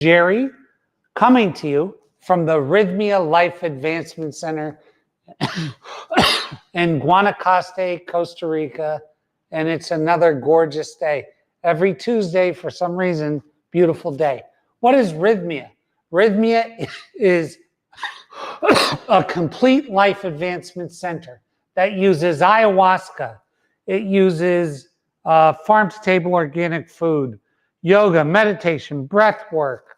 Jerry, coming to you from the Rythmia Life Advancement Center in Guanacaste, Costa Rica, and it's another gorgeous day. Every Tuesday, for some reason, beautiful day. What is Rythmia? Rythmia is a complete life advancement center that uses ayahuasca. It uses farm-to-table organic food, yoga, meditation, breath work,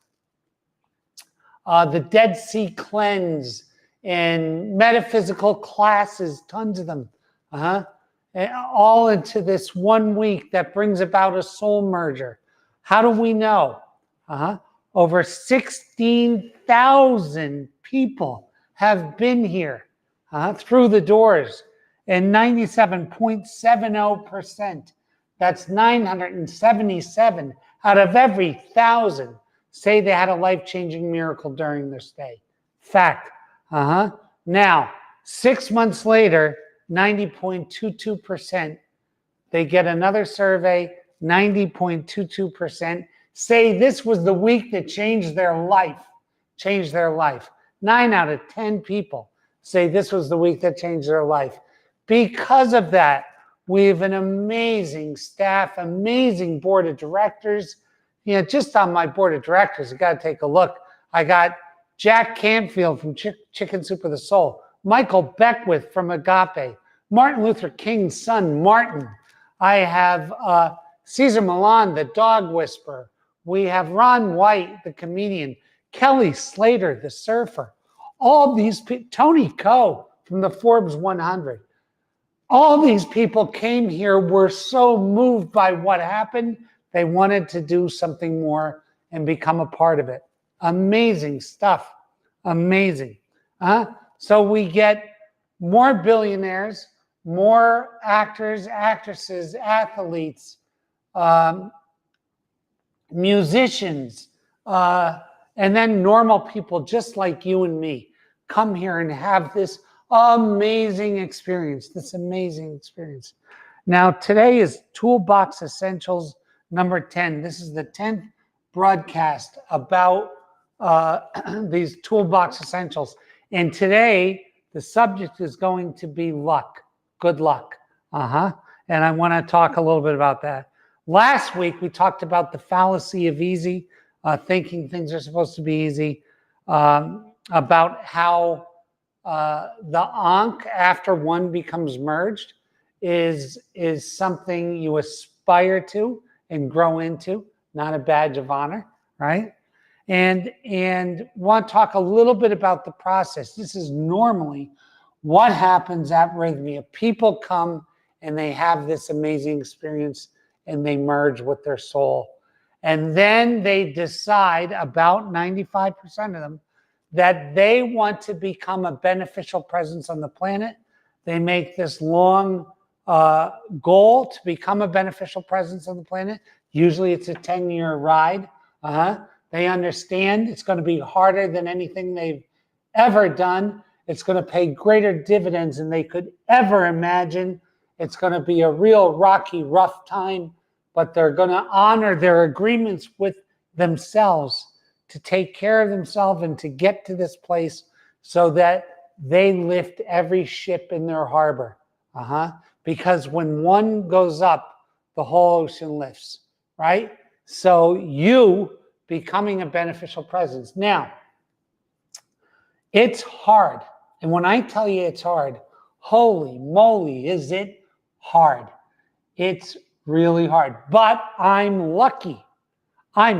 the Dead Sea Cleanse, and metaphysical classes, tons of them, and all into this 1 week that brings about a soul merger. How do we know? Over 16,000 people have been here through the doors, and 97.70%, that's 977 out of every 1,000, say they had a life-changing miracle during their stay. Fact. Now, 6 months later, 90.22%, they get another survey, 90.22% say this was the week that changed their life. 9 out of 10 people say this was the week that changed their life. Because of that, we have an amazing staff, amazing board of directors. You know, just on my board of directors, you got to take a look. I got Jack Canfield from Chicken Soup of the Soul, Michael Beckwith from Agape, Martin Luther King's son, Martin. I have Cesar Millan, the dog whisperer. We have Ron White, the comedian, Kelly Slater, the surfer. All these people, Tony Coe from the Forbes 100. All these people came here, were so moved by what happened, they wanted to do something more and become a part of it. Amazing stuff. Amazing. So we get more billionaires, more actors, actresses, athletes, musicians, and then normal people just like you and me come here and have this amazing experience, Now, today is Toolbox Essentials number 10. This is the 10th broadcast about these Toolbox Essentials. And today, the subject is going to be luck, good luck. And I want to talk a little bit about that. Last week, we talked about the fallacy of easy, thinking things are supposed to be easy, about how the ankh, after one becomes merged, is something you aspire to and grow into, not a badge of honor, right? And want to talk a little bit about the process. This is normally what happens at Rythmia. People come and they have this amazing experience and they merge with their soul. And then they decide, about 95% of them, that they want to become a beneficial presence on the planet. They make this long goal to become a beneficial presence on the planet. Usually it's a 10-year ride. They understand it's going to be harder than anything they've ever done. It's going to pay greater dividends than they could ever imagine. It's going to be a real rocky, rough time, but they're going to honor their agreements with themselves to take care of themselves and to get to this place so that they lift every ship in their harbor. Because when one goes up, the whole ocean lifts, right? So you becoming a beneficial presence. Now, it's hard. And when I tell you it's hard, holy moly, is it hard. It's really hard. But I'm lucky. I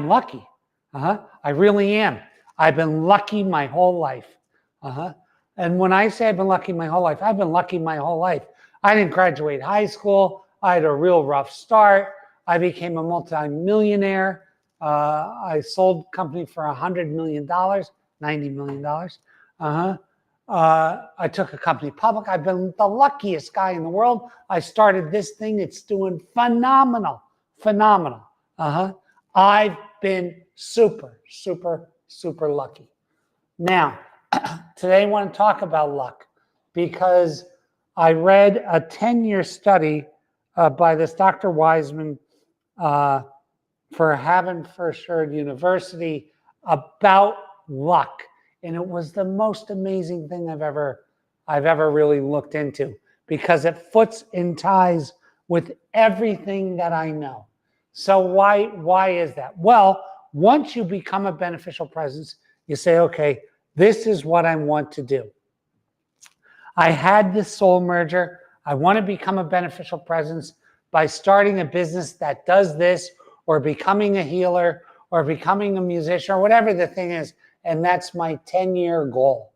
really am. I've been lucky my whole life. And when I say I've been lucky my whole life, I've been lucky my whole life. I didn't graduate high school. I had a real rough start. I became a multi-millionaire. I sold a company for $100 million, $90 million. I took a company public. I've been the luckiest guy in the world. I started this thing. It's doing phenomenal. I've been super lucky. Now, today I want to talk about luck because I read a 10-year study by this Dr. Wiseman for Haverford University about luck. And it was the most amazing thing I've ever really looked into, because it foots and ties with everything that I know. So why is that? Well, once you become a beneficial presence, you say, okay, this is what I want to do. I had this soul merger. I want to become a beneficial presence by starting a business that does this, or becoming a healer, or becoming a musician, or whatever the thing is. And that's my 10-year goal,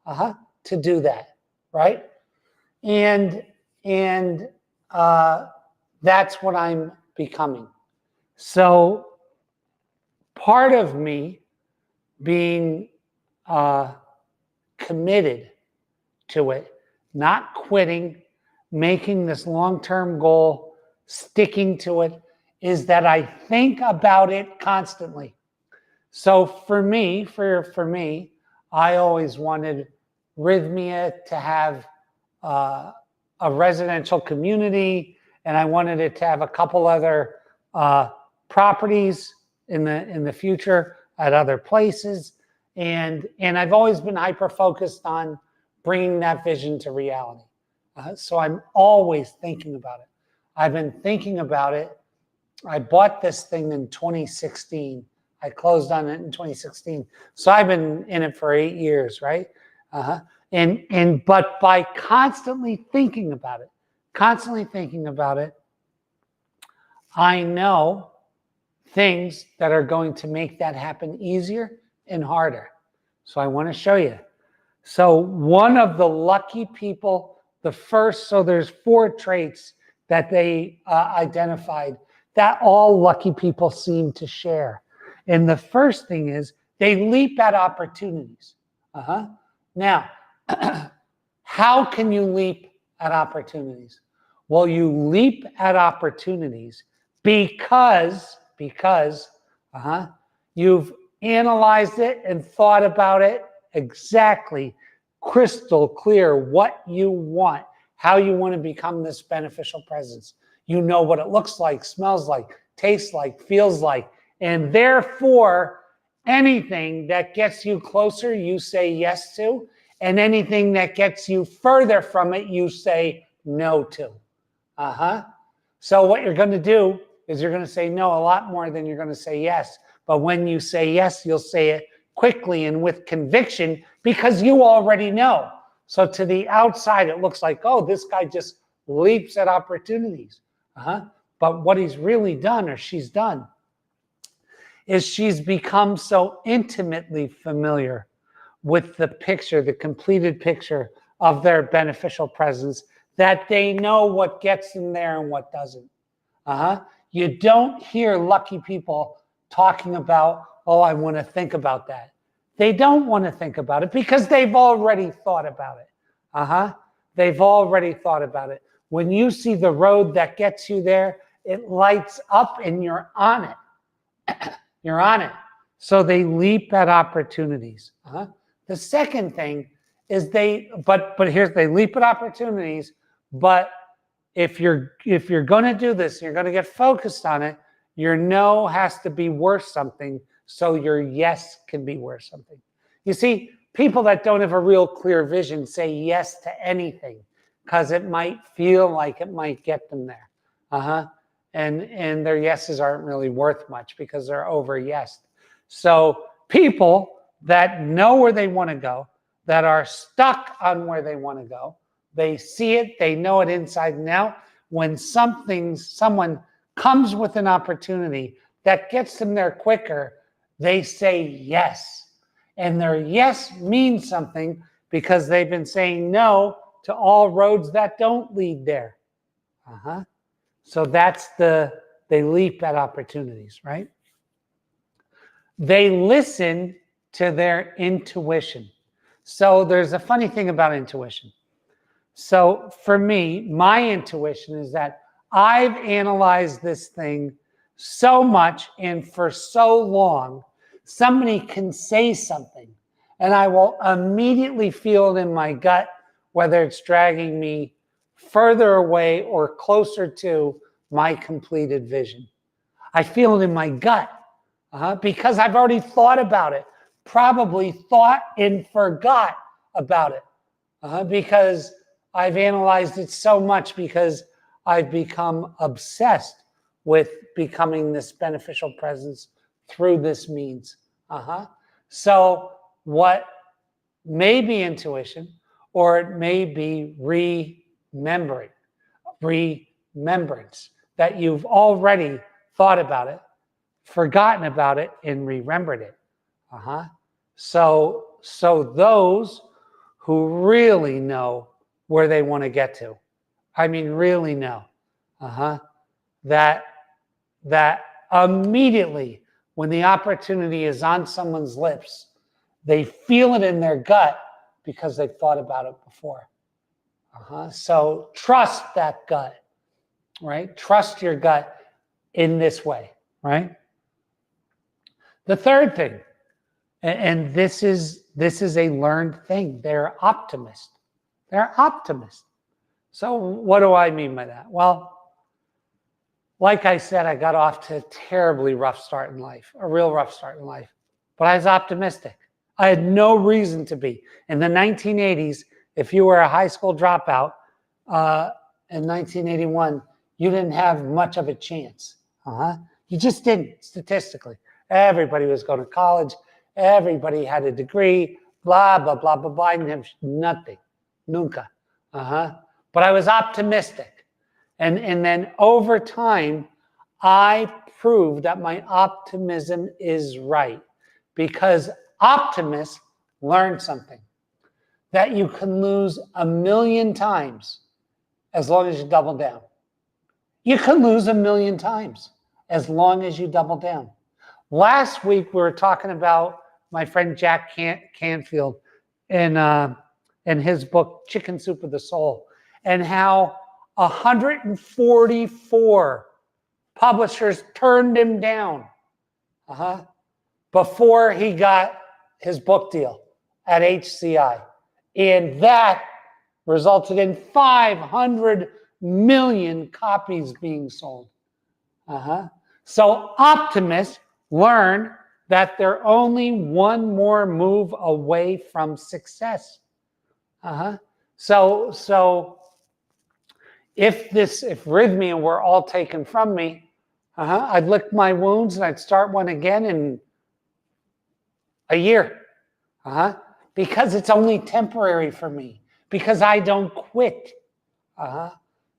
to do that, right? And that's what I'm becoming. So part of me being committed to it, not quitting, making this long-term goal, sticking to it, is that I think about it constantly. So for me, I always wanted Rythmia to have a residential community, and I wanted it to have a couple other properties in the future at other places, and I've always been hyper focused on bringing that vision to reality. So I'm always thinking about it. I've been thinking about it. I bought this thing in 2016. I closed on it in 2016. So I've been in it for 8 years, right? But by constantly thinking about it, I know things that are going to make that happen easier and harder. So I want to show you. So one of the lucky people, so there's 4 traits that they identified that all lucky people seem to share. And the first thing is they leap at opportunities. Now, how can you leap at opportunities? Well, you leap at opportunities because you've analyzed it and thought about it exactly, crystal clear what you want, how you want to become this beneficial presence. You know what it looks like, smells like, tastes like, feels like, and therefore anything that gets you closer, you say yes to, and anything that gets you further from it, you say no to. So what you're going to do is you're going to say no a lot more than you're going to say yes. But when you say yes, you'll say it quickly and with conviction, because you already know. So to the outside, it looks like, oh, this guy just leaps at opportunities. But what he's really done, or she's done, is she's become so intimately familiar with the picture, the completed picture of their beneficial presence, that they know what gets them there and what doesn't. You don't hear lucky people talking about, oh, I want to think about that. They don't want to think about it because they've already thought about it. They've already thought about it. When you see the road that gets you there, it lights up and you're on it. You're on it. So they leap at opportunities. The second thing is they leap at opportunities, but if you're going to do this, you're going to get focused on it, your no has to be worth something so your yes can be worth something. You see, people that don't have a real clear vision say yes to anything because it might feel like it might get them there. And their yeses aren't really worth much because they're over yesed. So people that know where they want to go, that are stuck on where they want to go, they see it, they know it inside and out. When someone comes with an opportunity that gets them there quicker, they say yes. And their yes means something because they've been saying no to all roads that don't lead there. So that's they leap at opportunities, right? They listen to their intuition. So there's a funny thing about intuition. So for me, my intuition is that I've analyzed this thing so much and for so long, somebody can say something and I will immediately feel it in my gut, whether it's dragging me further away or closer to my completed vision. I feel it in my gut. Because I've already thought about it, probably thought and forgot about it, because I've analyzed it so much, because I've become obsessed with becoming this beneficial presence through this means. So what may be intuition, or it may be remembrance, that you've already thought about it, forgotten about it, and remembered it. So those who really know where they want to get to, I mean, really know, that immediately when the opportunity is on someone's lips, they feel it in their gut because they've thought about it before. So trust that gut, right? Trust your gut in this way, right? The third thing, and this is a learned thing, they're optimists. They're optimists. So what do I mean by that? Well, like I said, I got off to a terribly rough start in life, a real rough start in life, but I was optimistic. I had no reason to be. In the 1980s, if you were a high school dropout in 1981, you didn't have much of a chance. You just didn't, statistically. Everybody was going to college. Everybody had a degree, blah, blah, blah, blah, blah. I didn't have nothing, nunca. But I was optimistic. And then over time, I proved that my optimism is right, because optimists learn something, that you can lose 1,000,000 times as long as you double down. You can lose 1,000,000 times as long as you double down. Last week, we were talking about my friend Jack Canfield in his book, Chicken Soup of the Soul, and how 144 publishers turned him down before he got his book deal at HCI. And that resulted in 500 million copies being sold. So optimists learn that they're only one more move away from success. So if rythmia were all taken from me, I'd lick my wounds and I'd start one again in a year. Because it's only temporary for me, because I don't quit.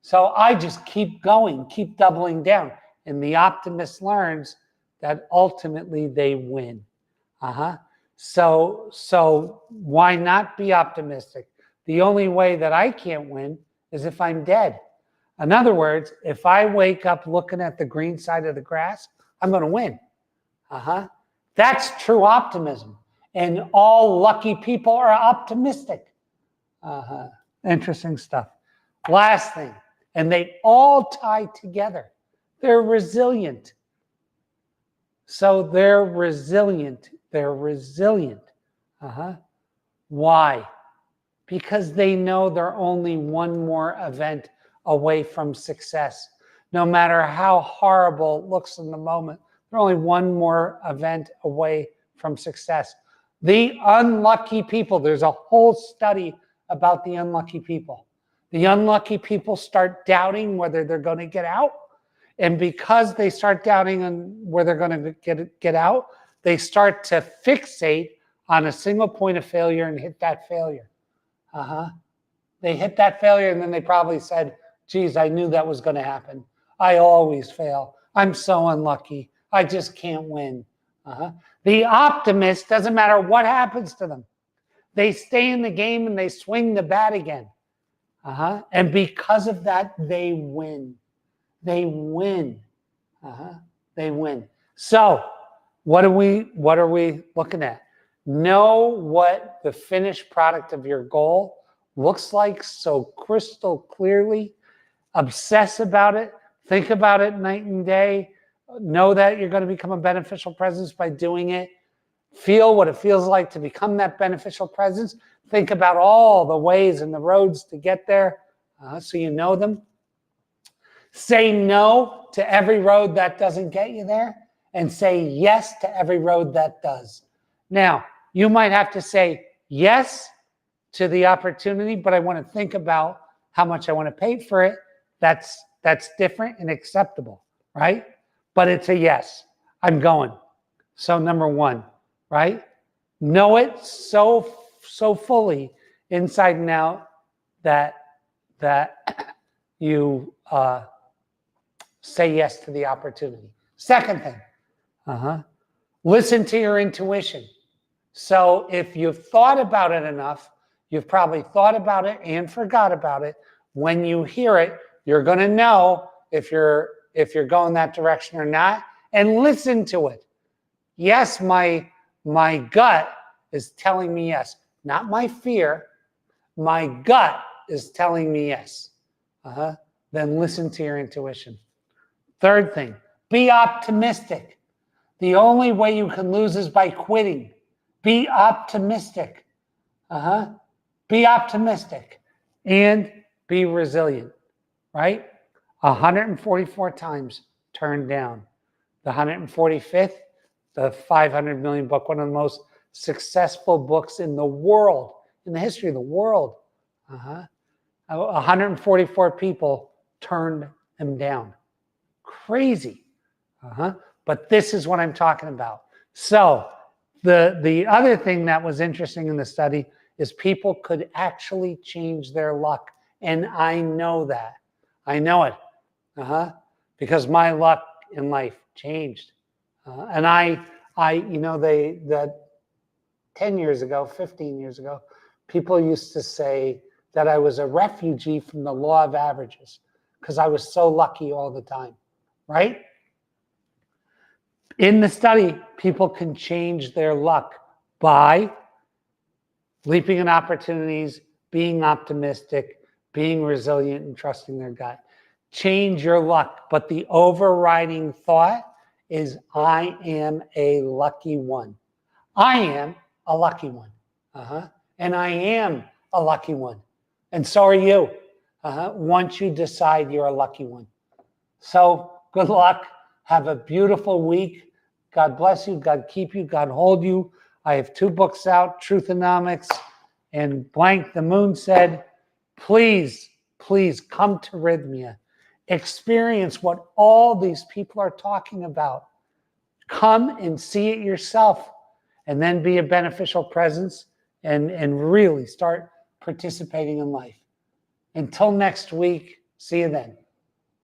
So I just keep going, keep doubling down. And the optimist learns that ultimately they win. So why not be optimistic? The only way that I can't win is if I'm dead. In other words, if I wake up looking at the green side of the grass, I'm going to win. That's true optimism. And all lucky people are optimistic. Interesting stuff. Last thing, and they all tie together. They're resilient. So they're resilient. They're resilient. Why? Because they know they're only one more event away from success. No matter how horrible it looks in the moment, they're only one more event away from success. The unlucky people, there's a whole study about the unlucky people. The unlucky people start doubting whether they're going to get out. And because they start doubting on whether they're going to get out, they start to fixate on a single point of failure and hit that failure. They hit that failure, and then they probably said, geez, I knew that was going to happen. I always fail. I'm so unlucky. I just can't win. The optimist, doesn't matter what happens to them. They stay in the game and they swing the bat again. And because of that, they win. They win. They win. So what are we looking at? Know what the finished product of your goal looks like so crystal clearly. Obsess about it. Think about it night and day. Know that you're going to become a beneficial presence by doing it. Feel what it feels like to become that beneficial presence. Think about all the ways and the roads to get there so you know them. Say no to every road that doesn't get you there. and say yes to every road that does. Now, you might have to say yes to the opportunity, but I want to think about how much I want to pay for it. That's different and acceptable, right? But it's a yes. I'm going. So number one, right? Know it so fully inside and out that you say yes to the opportunity. Second thing, listen to your intuition. So if you've thought about it enough, you've probably thought about it and forgot about it. When you hear it, you're going to know if you're going that direction or not, and listen to it. Yes, my gut is telling me yes, not my fear. My gut is telling me yes. Then listen to your intuition. Third thing, be optimistic. The only way you can lose is by quitting. Be optimistic. Be optimistic and be resilient, right? 144 times turned down. The 145th, the 500 million book, one of the most successful books in the world, in the history of the world. 144 people turned him down. Crazy. But this is what I'm talking about. So the other thing that was interesting in the study is people could actually change their luck. And I know that. I know it. Because my luck in life changed. And that 10 years ago, 15 years ago, people used to say that I was a refugee from the law of averages because I was so lucky all the time, right? In the study, people can change their luck by leaping in opportunities, being optimistic, being resilient, and trusting their gut. Change your luck, but the overriding thought is I am a lucky one. I am a lucky one. And I am a lucky one. And so are you. Once you decide you're a lucky one. So good luck. Have a beautiful week. God bless you. God keep you. God hold you. I have 2 books out, Truthonomics and Blank the Moon Said. Please, please come to Rythmia. Experience what all these people are talking about. Come and see it yourself, and then be a beneficial presence and really start participating in life. Until next week, see you then.